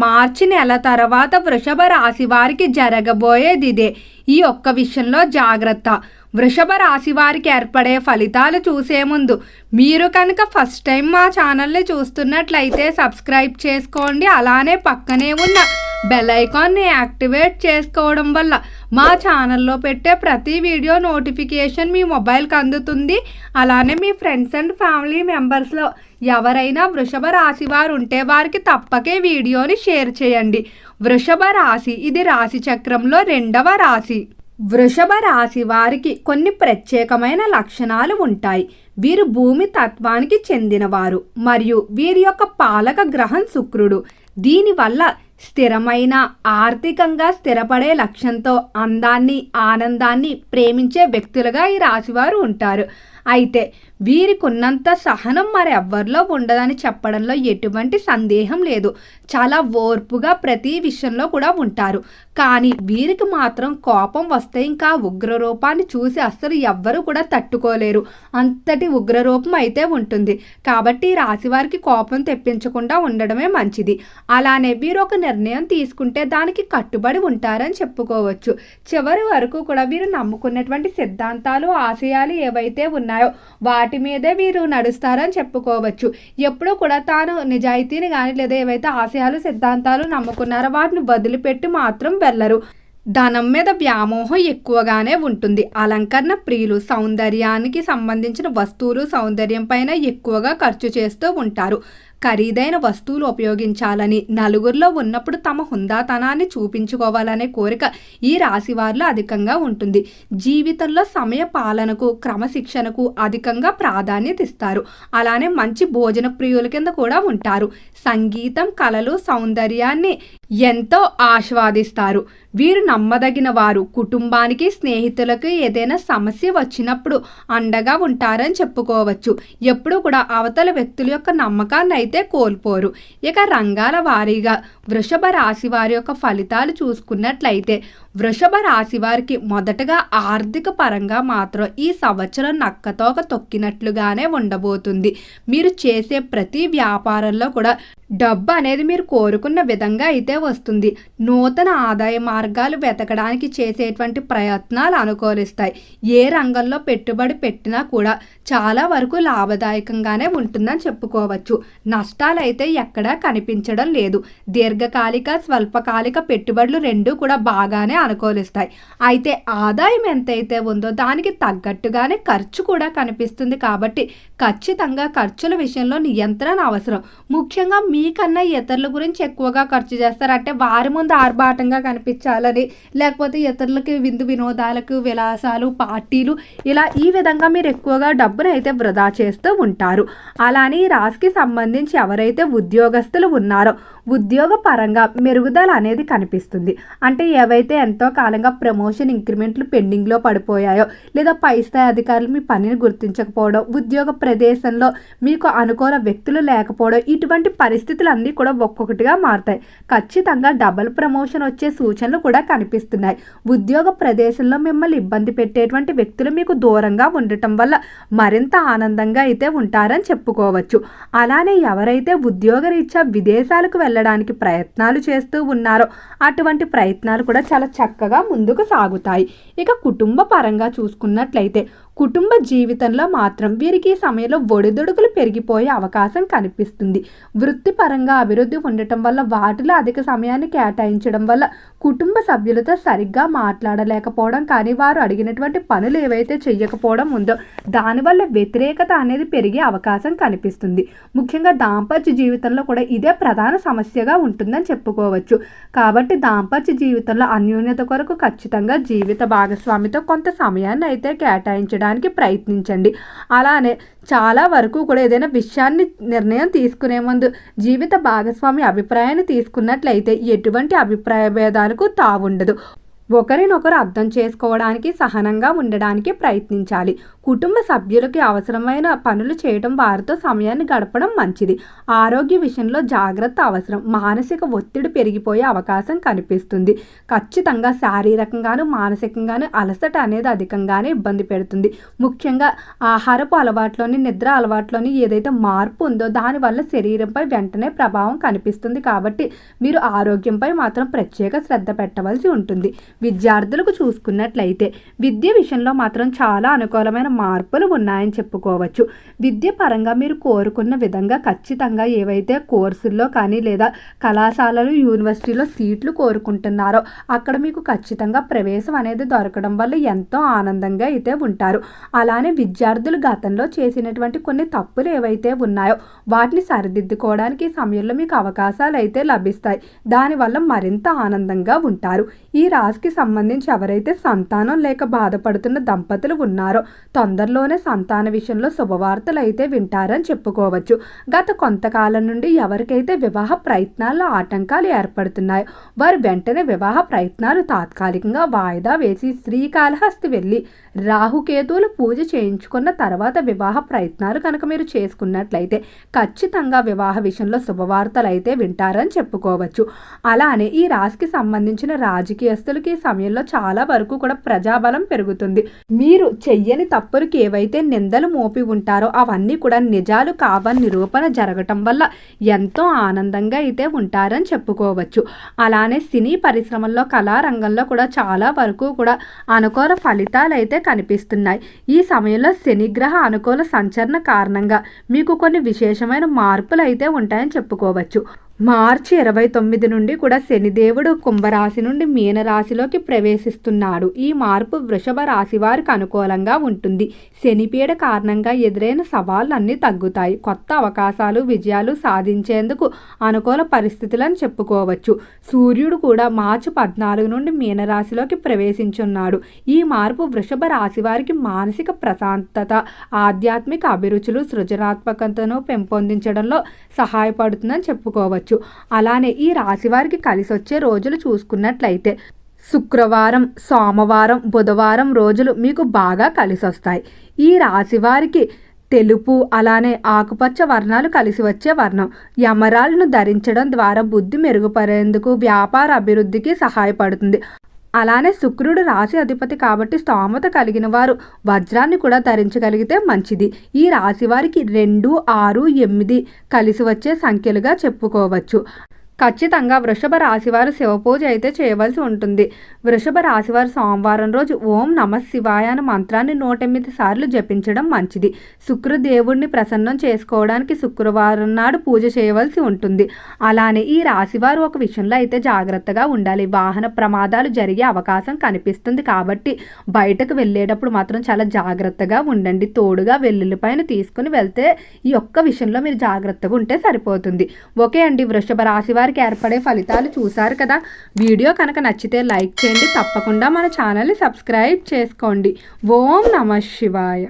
మార్చి నెల తర్వాత వృషభ రాశి వారికి జరగబోయేది ఇదే. ఈ ఒక్క విషయంలో జాగ్రత్త. వృషభ రాశి వారికి ఏర్పడే ఫలితాలు చూసే ముందు మీరు కనుక ఫస్ట్ టైం మా ఛానల్ని చూస్తున్నట్లయితే సబ్స్క్రైబ్ చేసుకోండి. అలానే పక్కనే ఉన్న బెల్ ఐకాన్ని యాక్టివేట్ చేసుకోవడం వల్ల మా ఛానల్లో పెట్టే ప్రతి వీడియో నోటిఫికేషన్ మీ మొబైల్కి అందుతుంది. అలానే మీ ఫ్రెండ్స్ అండ్ ఫ్యామిలీ మెంబర్స్లో ఎవరైనా వృషభ రాశి వారు ఉంటే వారికి తప్పకే వీడియోని షేర్ చేయండి. వృషభ రాశి ఇది రాశి చక్రంలో 2వ రాశి. వృషభ రాశి వారికి కొన్ని ప్రత్యేకమైన లక్షణాలు ఉంటాయి. వీరు భూమి తత్వానికి చెందినవారు మరియు వీరి యొక్క పాలక గ్రహం శుక్రుడు. దీనివల్ల స్థిరమైన ఆర్థికంగా స్థిరపడే లక్ష్యంతో అందాన్ని ఆనందాన్ని ప్రేమించే వ్యక్తులుగా ఈ రాశివారు ఉంటారు. అయితే వీరికి ఉన్నంత సహనం మరెవ్వరిలో ఉండదని చెప్పడంలో ఎటువంటి సందేహం లేదు. చాలా ఓర్పుగా ప్రతి విషయంలో కూడా ఉంటారు. కానీ వీరికి మాత్రం కోపం వస్తే ఇంకా ఉగ్రరూపాన్ని చూసి అస్సలు ఎవ్వరూ కూడా తట్టుకోలేరు. అంతటి ఉగ్రరూపం అయితే ఉంటుంది. కాబట్టి ఈ రాశి వారికి కోపం తెప్పించకుండా ఉండడమే మంచిది. అలానే వీరు ఒక నిర్ణయం తీసుకుంటే దానికి కట్టుబడి ఉంటారని చెప్పుకోవచ్చు. చివరి వరకు కూడా వీరు నమ్ముకున్నటువంటి సిద్ధాంతాలు ఆశయాలు ఏవైతే ఉన్నాయో వాటి మీదే వీరు నడుస్తారని చెప్పుకోవచ్చు. ఎప్పుడూ కూడా తాను నిజాయితీని కానీ లేదా ఏవైతే ఆశయాలు సిద్ధాంతాలు నమ్ముకున్నారో వాటిని వదిలిపెట్టి మాత్రం వెళ్ళరు. ధనం మీద వ్యామోహం ఎక్కువగానే ఉంటుంది. అలంకరణ ప్రియులు, సౌందర్యానికి సంబంధించిన వస్తువులు సౌందర్యం పైన ఎక్కువగా ఖర్చు చేస్తూ ఉంటారు. ఖరీదైన వస్తువులు ఉపయోగించాలని, నలుగురిలో ఉన్నప్పుడు తమ హుందాతనాన్ని చూపించుకోవాలనే కోరిక ఈ రాశి వారిలో అధికంగా ఉంటుంది. జీవితంలో సమయ పాలనకు, క్రమశిక్షణకు అధికంగా ప్రాధాన్యత ఇస్తారు. అలానే మంచి భోజన ప్రియుల కింద కూడా ఉంటారు. సంగీతం, కళలు, సౌందర్యాన్ని ఎంతో ఆస్వాదిస్తారు. వీరు నమ్మదగిన వారు. కుటుంబానికి, స్నేహితులకు ఏదైనా సమస్య వచ్చినప్పుడు అండగా ఉంటారని చెప్పుకోవచ్చు. ఎప్పుడు కూడా అవతల వ్యక్తుల యొక్క నమ్మకాన్ని అయితే కోల్పోరు. ఇక రంగాల వారీగా వృషభ రాశి వారి యొక్క ఫలితాలు చూసుకున్నట్లయితే వృషభ రాశి వారికి మొదటగా ఆర్థిక పరంగా మాత్రం ఈ సంవత్సరం నక్కతోక తొక్కినట్లుగానే ఉండబోతుంది. మీరు చేసే ప్రతి వ్యాపారంలో కూడా డబ్బు అనేది మీరు కోరుకున్న విధంగా అయితే వస్తుంది. నూతన ఆదాయ మార్గాలు వెతకడానికి చేసేటువంటి ప్రయత్నాలు అనుకూలిస్తాయి. ఏ రంగంలో పెట్టుబడి పెట్టినా కూడా చాలా వరకు లాభదాయకంగానే ఉంటుందని చెప్పుకోవచ్చు. నష్టాలు అయితే ఎక్కడా కనిపించడం లేదు. దీర్ఘకాలిక, స్వల్పకాలిక పెట్టుబడులు రెండూ కూడా బాగానే అనుకూలిస్తాయి. అయితే ఆదాయం ఎంతైతే ఉందో దానికి తగ్గట్టుగానే ఖర్చు కూడా కనిపిస్తుంది. కాబట్టి ఖచ్చితంగా ఖర్చుల విషయంలో నియంత్రణ అవసరం. ముఖ్యంగా మీకన్నా ఇతరుల గురించి ఎక్కువగా ఖర్చు చేస్తారు. అంటే వారి ముందు ఆర్భాటంగా కనిపించాలని, లేకపోతే ఇతరులకి విందు వినోదాలకు, విలాసాలు, పార్టీలు ఇలా ఈ విధంగా మీరు ఎక్కువగా డబ్బును అయితే వృధా చేస్తూ ఉంటారు. అలానే ఈ రాశికి సంబంధించి ఎవరైతే ఉద్యోగస్తులు ఉన్నారో ఉద్యోగ పరంగా మెరుగుదల అనేది కనిపిస్తుంది. అంటే ఏవైతే ఎంతో కాలంగా ప్రమోషన్, ఇంక్రిమెంట్లు పెండింగ్లో పడిపోయాయో, లేదా పై స్థాయి అధికారులు మీ పనిని గుర్తించకపోవడం, ఉద్యోగ ప్రదేశంలో మీకు అనుకూల వ్యక్తులు లేకపోవడం, ఇటువంటి పరిస్థితులు అన్నీ కూడా ఒక్కొక్కటిగా మారుతాయి. ఖచ్చితంగా డబుల్ ప్రమోషన్ వచ్చే సూచనలు కూడా కనిపిస్తున్నాయి. ఉద్యోగ ప్రదేశంలో మిమ్మల్ని ఇబ్బంది పెట్టేటువంటి వ్యక్తులు మీకు దూరంగా ఉండటం వల్ల మరింత ఆనందంగా అయితే ఉంటారని చెప్పుకోవచ్చు. అలానే ఎవరైతే ఉద్యోగరీత్యా విదేశాలకు వెళ్ళడానికి ప్రయత్నాలు చేస్తూ ఉన్నారో అటువంటి ప్రయత్నాలు కూడా చాలా చక్కగా ముందుకు సాగుతాయి. ఇక కుటుంబ పరంగా చూసుకున్నట్లయితే కుటుంబ జీవితంలో మాత్రం వీరికి ఈ సమయంలో ఒడిదుడుకులు పెరిగిపోయే అవకాశం కనిపిస్తుంది. వృత్తిపరంగా అభివృద్ధి ఉండటం వల్ల వాటిలో అధిక సమయాన్ని కేటాయించడం వల్ల కుటుంబ సభ్యులతో సరిగ్గా మాట్లాడలేకపోవడం, కానీ వారు అడిగినటువంటి పనులు ఏవైతే చేయకపోవడం ఉందో దానివల్ల వ్యతిరేకత అనేది పెరిగే అవకాశం కనిపిస్తుంది. ముఖ్యంగా దాంపత్య జీవితంలో కూడా ఇదే ప్రధాన సమస్యగా ఉంటుందని చెప్పుకోవచ్చు. కాబట్టి దాంపత్య జీవితంలో అన్యోన్యత కొరకు ఖచ్చితంగా జీవిత భాగస్వామితో కొంత సమయాన్ని అయితే కేటాయించడానికి ప్రయత్నించండి. అలానే చాలా వరకు కూడా ఏదైనా విషయాన్ని నిర్ణయం తీసుకునే ముందు జీవిత భాగస్వామి అభిప్రాయాన్ని తీసుకున్నట్లయితే ఎటువంటి అభిప్రాయ భేదాలకు తావుండదు. ఒకరినొకరు అర్థం చేసుకోవడానికి సహనంగా ఉండడానికి ప్రయత్నించాలి. కుటుంబ సభ్యులకి అవసరమైన పనులు చేయడం, వారితో సమయాన్ని గడపడం మంచిది. ఆరోగ్య విషయంలో జాగ్రత్త అవసరం. మానసిక ఒత్తిడి పెరిగిపోయే అవకాశం కనిపిస్తుంది. ఖచ్చితంగా శారీరకంగాను మానసికంగాను అలసట అనేది అధికంగానే ఇబ్బంది పెడుతుంది. ముఖ్యంగా ఆహారపు అలవాట్లోని నిద్ర అలవాట్లోని ఏదైతే మార్పు ఉందో దానివల్ల శరీరంపై వెంటనే ప్రభావం కనిపిస్తుంది. కాబట్టి మీరు ఆరోగ్యంపై మాత్రం ప్రత్యేక శ్రద్ధ పెట్టవలసి ఉంటుంది. విద్యార్థులకు చూసుకున్నట్లయితే విద్య విషయంలో మాత్రం చాలా అనుకూలమైన మార్పులు ఉన్నాయని చెప్పుకోవచ్చు. విద్య పరంగా మీరు కోరుకున్న విధంగా ఖచ్చితంగా ఏవైతే కోర్సుల్లో కానీ లేదా కళాశాలలు యూనివర్సిటీలో సీట్లు కోరుకుంటున్నారో అక్కడ మీకు ఖచ్చితంగా ప్రవేశం అనేది దొరకడం వల్ల ఎంతో ఆనందంగా అయితే ఉంటారు. అలానే విద్యార్థులు గతంలో చేసినటువంటి కొన్ని తప్పులు ఏవైతే ఉన్నాయో వాటిని సరిదిద్దుకోవడానికి ఈ సమయంలో మీకు అవకాశాలు అయితే లభిస్తాయి. దానివల్ల మరింత ఆనందంగా ఉంటారు. ఈ రాశికి సంబంధించి ఎవరైతే సంతానం లేక బాధపడుతున్న దంపతులు ఉన్నారో తొందరలోనే సంతాన విషయంలో శుభవార్తలు అయితే వింటారని చెప్పుకోవచ్చు. గత కొంతకాలం నుండి ఎవరికైతే వివాహ ప్రయత్నాల్లో ఆటంకాలు ఏర్పడుతున్నాయో వారు వెంటనే వివాహ ప్రయత్నాలు తాత్కాలికంగా వాయిదా వేసి శ్రీకాళహస్తి వెళ్ళి రాహుకేతువులు పూజ చేయించుకున్న తర్వాత వివాహ ప్రయత్నాలు కనుక మీరు చేసుకున్నట్లయితే ఖచ్చితంగా వివాహ విషయంలో శుభవార్తలు అయితే వింటారని చెప్పుకోవచ్చు. అలానే ఈ రాశికి సంబంధించిన రాజకీయస్తులకి ఈ సమయంలో చాలా వరకు కూడా ప్రజాబలం పెరుగుతుంది. మీరు చెయ్యని తప్పులకి ఏవైతే నిందలు మోపి ఉంటారో అవన్నీ కూడా నిజాలు కావని నిరూపణ జరగటం వల్ల ఎంతో ఆనందంగా అయితే ఉంటారని చెప్పుకోవచ్చు. అలానే సినీ పరిశ్రమల్లో కళారంగంలో కూడా చాలా వరకు కూడా అనుకూల ఫలితాలు అయితే కనిపిస్తున్నాయి. ఈ సమయంలో శనిగ్రహ అనుకూల సంచరణ కారణంగా మీకు కొన్ని విశేషమైన మార్పులు అయితే ఉంటాయని చెప్పుకోవచ్చు. మార్చి 29 నుండి కూడా శనిదేవుడు కుంభరాశి నుండి మీనరాశిలోకి ప్రవేశిస్తున్నాడు. ఈ మార్పు వృషభ రాశి వారికి అనుకూలంగా ఉంటుంది. శనిపీడ కారణంగా ఎదురైన సవాళ్ళన్నీ తగ్గుతాయి. కొత్త అవకాశాలు విజయాలు సాధించేందుకు అనుకూల పరిస్థితులని చెప్పుకోవచ్చు. సూర్యుడు కూడా మార్చి 14 నుండి మీనరాశిలోకి ప్రవేశించున్నాడు. ఈ మార్పు వృషభ రాశి వారికి మానసిక ప్రశాంతత, ఆధ్యాత్మిక అభిరుచులు, సృజనాత్మకతను పెంపొందించడంలో సహాయపడుతుందని చెప్పుకోవచ్చు. అలానే ఈ రాశి వారికి కలిసి వచ్చే రోజులు చూసుకున్నట్లయితే శుక్రవారం, సోమవారం, బుధవారం రోజులు మీకు బాగా కలిసి వస్తాయి. ఈ రాశి వారికి తెలుపు అలానే ఆకుపచ్చ వర్ణాలు కలిసి వచ్చే వర్ణం. యమరాలను ధరించడం ద్వారా బుద్ధి మెరుగుపడేందుకు, వ్యాపార అభివృద్ధికి సహాయపడుతుంది. అలానే శుక్రుడు రాశి అధిపతి కాబట్టి స్తోమత కలిగిన వారు వజ్రాన్ని కూడా ధరించగలిగితే మంచిది. ఈ రాశి వారికి 2, 6, 8 కలిసి వచ్చే సంఖ్యలుగా చెప్పుకోవచ్చు. ఖచ్చితంగా వృషభ రాశివారు శివపూజ అయితే చేయవలసి ఉంటుంది. వృషభ రాశివారు సోమవారం రోజు ఓం నమః శివాయ అనే మంత్రాన్ని 108 సార్లు జపించడం మంచిది. శుక్రదేవుడిని ప్రసన్నం చేసుకోవడానికి శుక్రవారం నాడు పూజ చేయవలసి ఉంటుంది. అలానే ఈ రాశివారు ఒక విషయంలో అయితే జాగ్రత్తగా ఉండాలి. వాహన ప్రమాదాలు జరిగే అవకాశం కనిపిస్తుంది కాబట్టి బయటకు వెళ్ళేటప్పుడు మాత్రం చాలా జాగ్రత్తగా ఉండండి. తోడుగా వెల్లుల్లిపైన తీసుకుని వెళ్తే ఈ ఒక్క విషయంలో మీరు జాగ్రత్తగా ఉంటే సరిపోతుంది. ఓకే అండి, వృషభ రాశి వారికి ఏర్పడే ఫలితాలు చూసారు కదా. వీడియో కనుక నచ్చితే లైక్ చేయండి. తప్పకుండా మన ఛానల్ని సబ్స్క్రైబ్ చేసుకోండి. ఓం నమః శివాయ.